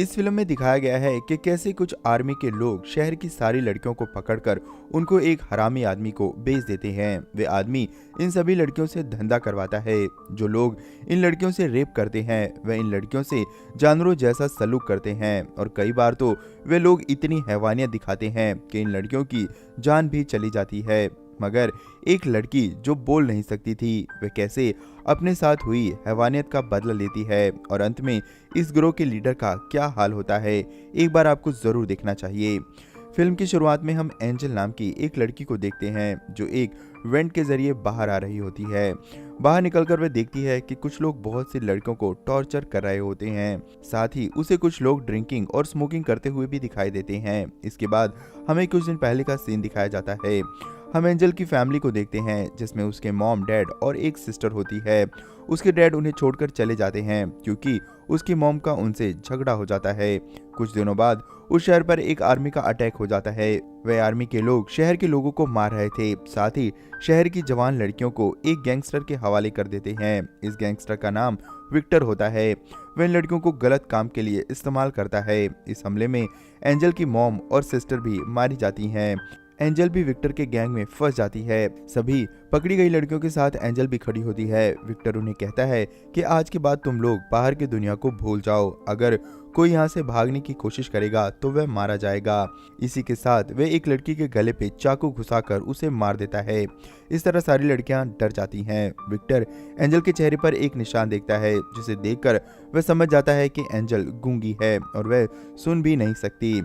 इस फिल्म में दिखाया गया है कि कैसे कुछ आर्मी के लोग शहर की सारी लड़कियों को पकड़कर उनको एक हरामी आदमी को बेच देते हैं। वे आदमी इन सभी लड़कियों से धंधा करवाता है। जो लोग इन लड़कियों से रेप करते हैं वे इन लड़कियों से जानवरों जैसा सलूक करते हैं और कई बार तो वे लोग इतनी हैवानियत दिखाते हैं कि इन लड़कियों की जान भी चली जाती है। मगर एक लड़की जो बोल नहीं सकती थी, वे कैसे अपने साथ हुई हैवानियत का बदला लेती है और अंत में इस ग्रोह के लीडर का क्या हाल होता है, एक बार आपको जरूर देखना चाहिए। फिल्म की शुरुआत में हम एंजल नाम की एक लड़की को देखते हैं जो एक वेंट के जरिए बाहर आ रही होती है। बाहर निकलकर वह देखती है कि कुछ लोग बहुत सी लड़कियों को टॉर्चर कर रहे होते हैं। साथ ही उसे कुछ लोग ड्रिंकिंग और स्मोकिंग करते हुए भी दिखाई देते हैं। इसके बाद हमें कुछ दिन पहले का सीन दिखाया जाता है। हम एंजल की फैमिली को देखते हैं जिसमें उसके मॉम, डैड और एक सिस्टर होती है। उसके डैड उन्हें छोड़कर चले जाते हैं क्योंकि उसकी मॉम का उनसे झगड़ा हो जाता है। कुछ दिनों बाद उस शहर पर एक आर्मी का अटैक हो जाता है। वह आर्मी के लोग शहर के लोगों को मार रहे थे, साथ ही शहर की जवान लड़कियों को एक गैंगस्टर के हवाले कर देते हैं। इस गैंगस्टर का नाम विक्टर होता है। वह इन लड़कियों को गलत काम के लिए इस्तेमाल करता है। इस हमले में एंजल की मॉम और सिस्टर भी मारी जाती हैं। एंजल भी विक्टर के गैंग में फंस जाती है। सभी पकड़ी गई लड़कियों के साथ एंजल भी खड़ी होती है। विक्टर उन्हें कहता है कि आज के बाद तुम लोग बाहर की दुनिया को भूल जाओ। अगर कोई यहाँ से भागने की कोशिश करेगा तो वह मारा जाएगा। इसी के साथ वह एक लड़की के गले पे चाकू घुसाकर उसे मार देता है। इस तरह सारी लड़कियां डर जाती हैं। विक्टर एंजल के चेहरे पर एक निशान देखता है जिसे देखकर वह समझ जाता है कि एंजल गूंगी है और वह सुन भी नहीं सकती।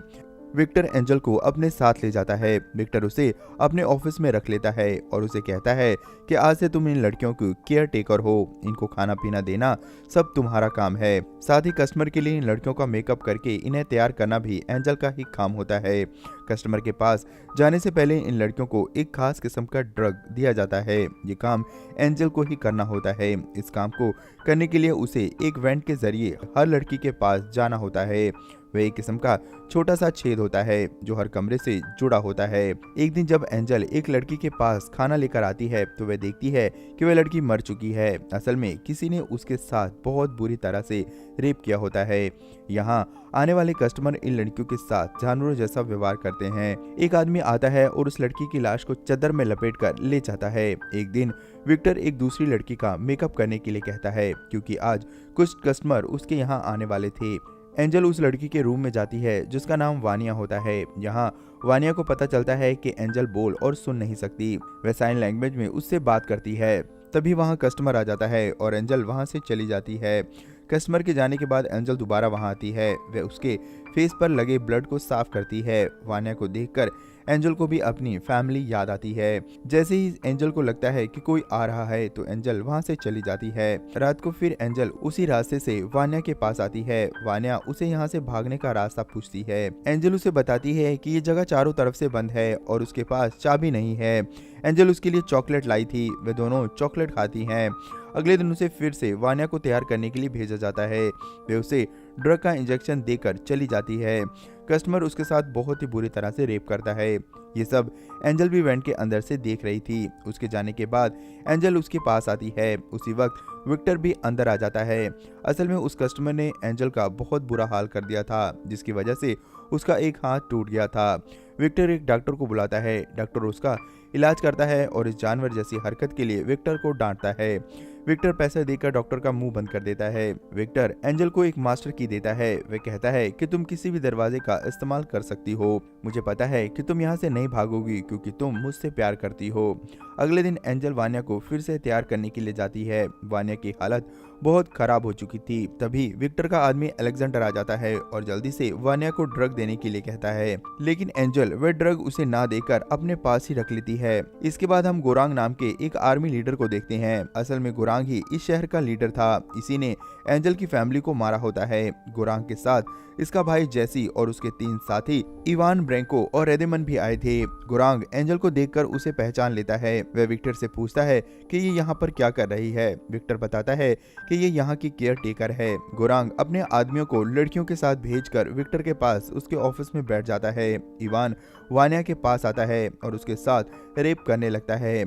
विक्टर एंजल को अपने साथ ले जाता है। विक्टर उसे अपने ऑफिस में रख लेता है और उसे कहता है कि आज से तुम इन लड़कियों की केयर टेकर हो। इनको खाना पीना देना सब तुम्हारा काम है। साथ ही कस्टमर के लिए इन लड़कियों का मेकअप करके इन्हें तैयार करना भी एंजल का ही काम होता है। कस्टमर के पास जाने से पहले इन लड़कियों को एक खास किस्म का ड्रग दिया जाता है। ये काम एंजल को ही करना होता है। इस काम को करने के लिए उसे एक वेंट के जरिए हर लड़की के पास जाना होता है। वह एक किस्म का छोटा सा छेद होता है जो हर कमरे से जुड़ा होता है। एक दिन जब एंजल एक लड़की के पास खाना लेकर आती है तो वह देखती है कि वह लड़की मर चुकी है। असल में किसी ने उसके साथ बहुत बुरी तरह से रेप किया होता है। यहाँ आने वाले कस्टमर इन लड़कियों के साथ जानवरों जैसा व्यवहार करते हैं। एक आदमी आता है और उस लड़की की लाश को चादर में लपेटकर ले जाता है। एक दिन विक्टर एक दूसरी लड़की का मेकअप करने के लिए कहता है क्योंकि आज कुछ कस्टमर उसके यहाँ आने वाले थे। एंजल उस लड़की के रूम में जाती है जिसका नाम वानिया होता है। यहाँ वानिया को पता चलता है कि एंजल बोल और सुन नहीं सकती। वह साइन लैंग्वेज में उससे बात करती है। तभी वहाँ कस्टमर आ जाता है और एंजल वहाँ से चली जाती है। कस्टमर के जाने के बाद एंजल दोबारा वहाँ आती है। वह उसके फेस पर लगे ब्लड को साफ करती है। वानिया को देखकर एंजल को भी अपनी फैमिली याद आती है। जैसे ही एंजल को लगता है कि कोई आ रहा है तो एंजल वहां से चली जाती है। रात को फिर एंजल उसी रास्ते से वानिया के पास आती है। वानिया उसे यहाँ से भागने का रास्ता पूछती है। एंजल उसे बताती है कि ये जगह चारों तरफ से बंद है और उसके पास चाबी नहीं है। एंजल उसके लिए चॉकलेट लाई थी। वे दोनों चॉकलेट खाती हैं। अगले दिन उसे फिर से वानिया को तैयार करने के लिए भेजा जाता है। वे उसे ड्रग का इंजेक्शन देकर चली जाती है। कस्टमर उसके साथ बहुत ही बुरी तरह से रेप करता है। ये सब एंजल भी वेंट के अंदर से देख रही थी। उसके जाने के बाद एंजल उसके पास आती है। उसी वक्त विक्टर भी अंदर आ जाता है। असल में उस कस्टमर ने एंजल का बहुत बुरा हाल कर दिया था जिसकी वजह से उसका एक हाथ टूट गया था। विक्टर एक डॉक्टर को बुलाता है। डॉक्टर उसका इलाज करता है और इस जानवर जैसी हरकत के लिए विक्टर को डांटता है। विक्टर पैसा देकर डॉक्टर का मुंह बंद कर देता है। विक्टर एंजल को एक मास्टर की देता है। वह कहता है कि तुम किसी भी दरवाजे का इस्तेमाल कर सकती हो। मुझे पता है कि तुम यहाँ से नहीं भागोगी क्योंकि तुम मुझसे प्यार करती हो। अगले दिन एंजल वानिया को फिर से तैयार करने के लिए जाती है। वानिया की हालत बहुत खराब हो चुकी थी। तभी विक्टर का आदमी अलेक्जेंडर आ जाता है और जल्दी से वानिया को ड्रग देने के लिए कहता है, लेकिन एंजल वह ड्रग उसे ना देकर अपने पास ही रख लेती है। इसके बाद हम गोरांग नाम के एक आर्मी लीडर को देखते हैं। असल में गोरांग ही इस शहर का लीडर था। इसी ने एंजल की फैमिली को मारा होता है। गोरांग के साथ इसका भाई जैसी और उसके 3 साथी इवान, ब्रेंको और रेदेमन भी आए थे। गोरांग एंजल को देखकर उसे पहचान लेता है। वह विक्टर से पूछता है कि ये यहाँ पर क्या कर रही है। विक्टर बताता है कि ये यहाँ की केयर टेकर है। गोरांग अपने आदमियों को लड़कियों के साथ भेजकर विक्टर के पास उसके ऑफिस में बैठ जाता है। इवान वान्या के पास आता है और उसके साथ रेप करने लगता है।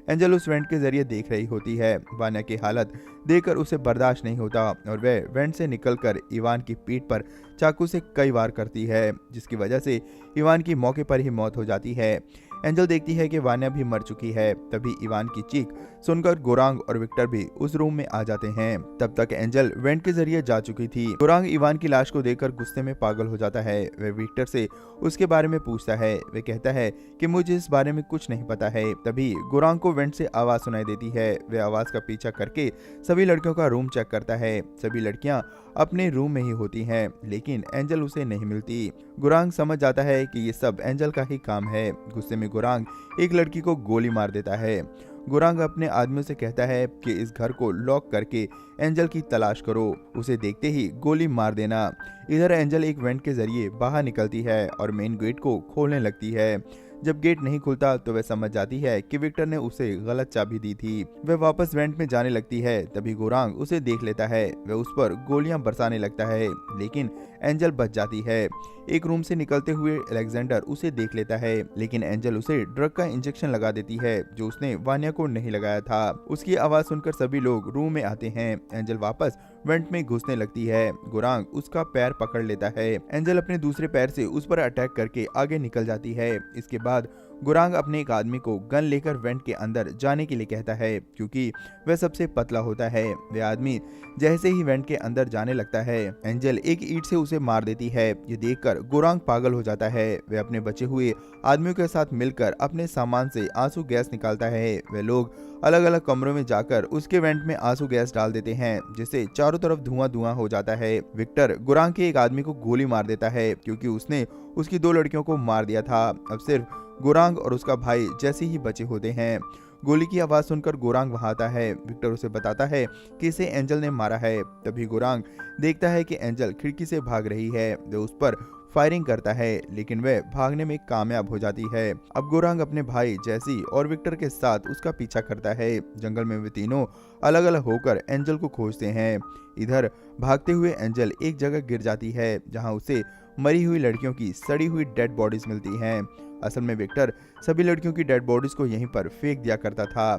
एंजल उस वेंट के जरिए देख रही होती है। वान्या की हालत देखकर उसे बर्दाश्त नहीं होता और वह वेंट से निकलकर इवान की पीठ पर चाकू से कई वार करती है, जिसकी वजह से इवान की मौके पर ही मौत हो जाती है। एंजल देखती है कि वान्या भी मर चुकी है। तभी इवान की चीख सुनकर गोरांग और विक्टर भी उस रूम में आ जाते हैं। तब तक एंजल वेंट के जरिए जा चुकी थी। गोरांग इवान की लाश को देखकर गुस्से में पागल हो जाता है। वह विक्टर से उसके बारे में पूछता है। वह कहता है कि मुझे इस बारे में कुछ नहीं पता है। तभी गोरांग को वेंट से आवाज सुनाई देती है। वह आवाज का पीछा करके सभी लड़कियों का रूम चेक करता है। सभी लड़कियां अपने रूम में ही होती हैं, लेकिन एंजल उसे नहीं मिलती। गोरांग समझ जाता है कि ये सब एंजल का ही काम है। गुस्से में गोरांग एक लड़की को गोली मार देता है। गोरांग अपने आदमियों से कहता है कि इस घर को लॉक करके एंजल की तलाश करो, उसे देखते ही गोली मार देना। इधर एंजल एक वेंट के जरिए बाहर निकलती है और मेन गेट को खोलने लगती है। जब गेट नहीं खुलता तो वह समझ जाती है कि विक्टर ने उसे गलत चाबी दी थी। वह वापस वेंट में जाने लगती है। तभी गोरांग उसे देख लेता है। वह उस पर गोलियां बरसाने लगता है, लेकिन एंजल बच जाती है। एक रूम से निकलते हुए अलेक्जेंडर उसे देख लेता है, लेकिन एंजल उसे ड्रग का इंजेक्शन लगा देती है जो उसने वान्या को नहीं लगाया था। उसकी आवाज सुनकर सभी लोग रूम में आते हैं। एंजल वापस वेंट में घुसने लगती है। गोरांग उसका पैर पकड़ लेता है। एंजल अपने दूसरे पैर से उस पर अटैक करके आगे निकल जाती है। इसके बाद गोरांग अपने एक आदमी को गन लेकर वेंट के अंदर जाने के लिए कहता है, क्योंकि वह सबसे पतला होता है। वह आदमी जैसे ही वेंट के अंदर जाने लगता है, एंजल एक ईंट से उसे मार देती है। ये देखकर गोरांग पागल हो जाता है। वह अपने बचे हुए आदमियों के साथ मिलकर अपने सामान से आंसू गैस निकालता है। वे लोग अलग अलग कमरों में जाकर उसके वेंट में आंसू गैस डाल देते हैं, जिससे चारों तरफ धुआं धुआं हो जाता है। विक्टर गोरांग के एक आदमी को गोली मार देता है, क्योंकि उसने उसकी 2 लड़कियों को मार दिया था। अब सिर्फ गोरांग और उसका भाई जैसे ही बचे होते हैं। गोली की आवाज सुनकर गोरांग वहां आता है। विक्टर उसे बताता है कि इसे एंजल ने मारा है। तभी गोरांग देखता है कि एंजल खिड़की से भाग रही है। वह उस पर फायरिंग करता है, लेकिन वह भागने में कामयाब हो जाती है। अब गोरांग अपने भाई जैसी और विक्टर के साथ उसका पीछा करता है। जंगल में वे तीनों अलग अलग होकर एंजल को खोजते हैं। इधर भागते हुए एंजल एक जगह गिर जाती है, जहां उसे मरी हुई लड़कियों की सड़ी हुई डेड बॉडीज मिलती हैं। असल में विक्टर सभी लड़कियों की डेड बॉडीज को यहीं पर फेंक दिया करता था।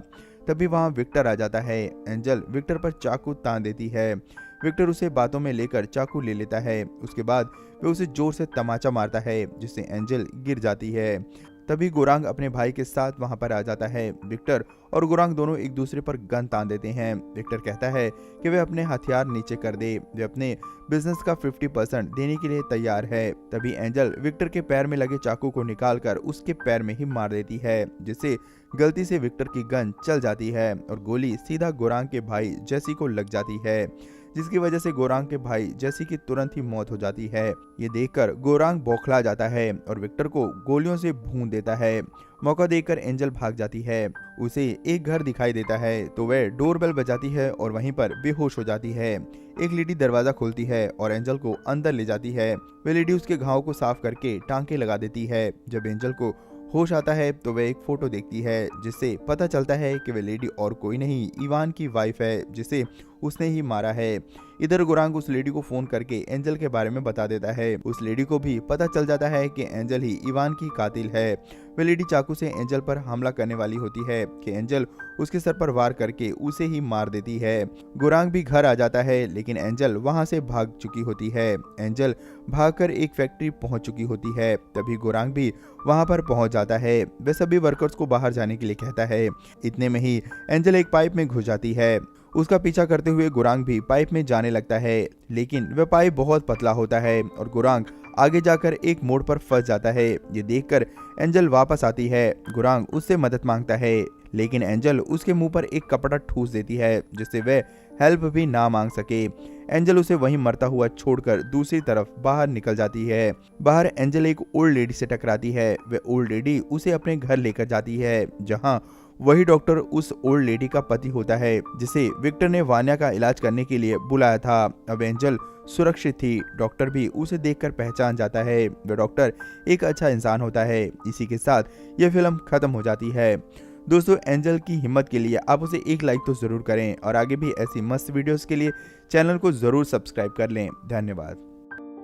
तभी वहां विक्टर आ जाता है। एंजल विक्टर पर चाकू तान देती है। विक्टर उसे बातों में लेकर चाकू ले लेता है। उसके बाद वह उसे जोर से तमाचा मारता है, जिससे एंजल गिर जाती है। तभी गोरांग अपने भाई के साथ वहां पर आ जाता है। विक्टर और गोरांग दोनों एक दूसरे पर गन तान देते हैं। विक्टर कहता है कि वह अपने हथियार नीचे कर दे, वे अपने बिजनेस का 50% देने के लिए तैयार है। तभी एंजल विक्टर के पैर में लगे चाकू को निकालकर उसके पैर में ही मार देती है, जिससे गलती से विक्टर की गन चल जाती है और गोली सीधा गोरांग के भाई जैसी को लग जाती है, जिसकी वजह से गोरांग के भाई जैसी की तुरंत ही मौत हो जाती है। ये देखकर गोरांग बौखला जाता है और विक्टर को गोलियों से भून देता है। मौका देखकर एंजल भाग जाती है। उसे एक घर दिखाई देता है तो वह डोरबेल बजाती है और वहीं पर बेहोश हो जाती है। एक लेडी दरवाजा खोलती है और एंजल को अंदर ले जाती है। वह लेडी उसके घाव को साफ करके टांके लगा देती है। जब एंजल को होश आता है तो वह एक फोटो देखती है, जिससे पता चलता है कि वह लेडी और कोई नहीं इवान की वाइफ है, जिसे उसने ही मारा है। इधर गोरांग उस लेडी को फोन करके एंजल के बारे में बता देता है। उस लेडी को भी पता चल जाता है कि एंजल ही इवान की कातिल है। वह लेडी चाकू से एंजल पर हमला करने वाली होती है कि एंजल उसके सर पर वार करके उसे ही मार देती है। गोरांग भी घर आ जाता है, लेकिन एंजल वहां से भाग चुकी होती है। एंजल भागकर एक फैक्ट्री पहुंच चुकी होती है। तभी गोरांग भी वहां पर पहुंच जाता है। वह सभी वर्कर्स को बाहर जाने के लिए कहता है। इतने में ही एंजल एक पाइप में घुस जाती है। उसका पीछा करते हुए गोरांग भी पाइप में जाने लगता है, लेकिन वह पाइप बहुत पतला होता है और गोरांग आगे जाकर एक मोड़ पर फंस जाता है। ये देखकर एंजल वापस आती है। गोरांग उससे मदद मांगता है, लेकिन एंजल उसके मुंह पर एक कपड़ा ठूस देती है, जिससे वह हेल्प भी ना मांग सके। एंजल उसे वहीं मरता हुआ छोड़कर दूसरी तरफ बाहर निकल जाती है। बाहर एंजल एक ओल्ड लेडी से टकराती है। वह ओल्ड लेडी उसे अपने घर लेकर जाती है, जहां वही डॉक्टर उस ओल्ड लेडी का पति होता है, जिसे विक्टर ने वान्या का इलाज करने के लिए बुलाया था। अब एंजल सुरक्षित थी। डॉक्टर भी उसे देखकर पहचान जाता है। वह डॉक्टर एक अच्छा इंसान होता है। इसी के साथ यह फिल्म खत्म हो जाती है। दोस्तों एंजल की हिम्मत के लिए आप उसे एक लाइक तो ज़रूर करें और आगे भी ऐसी मस्त वीडियोस के लिए चैनल को ज़रूर सब्सक्राइब कर लें। धन्यवाद।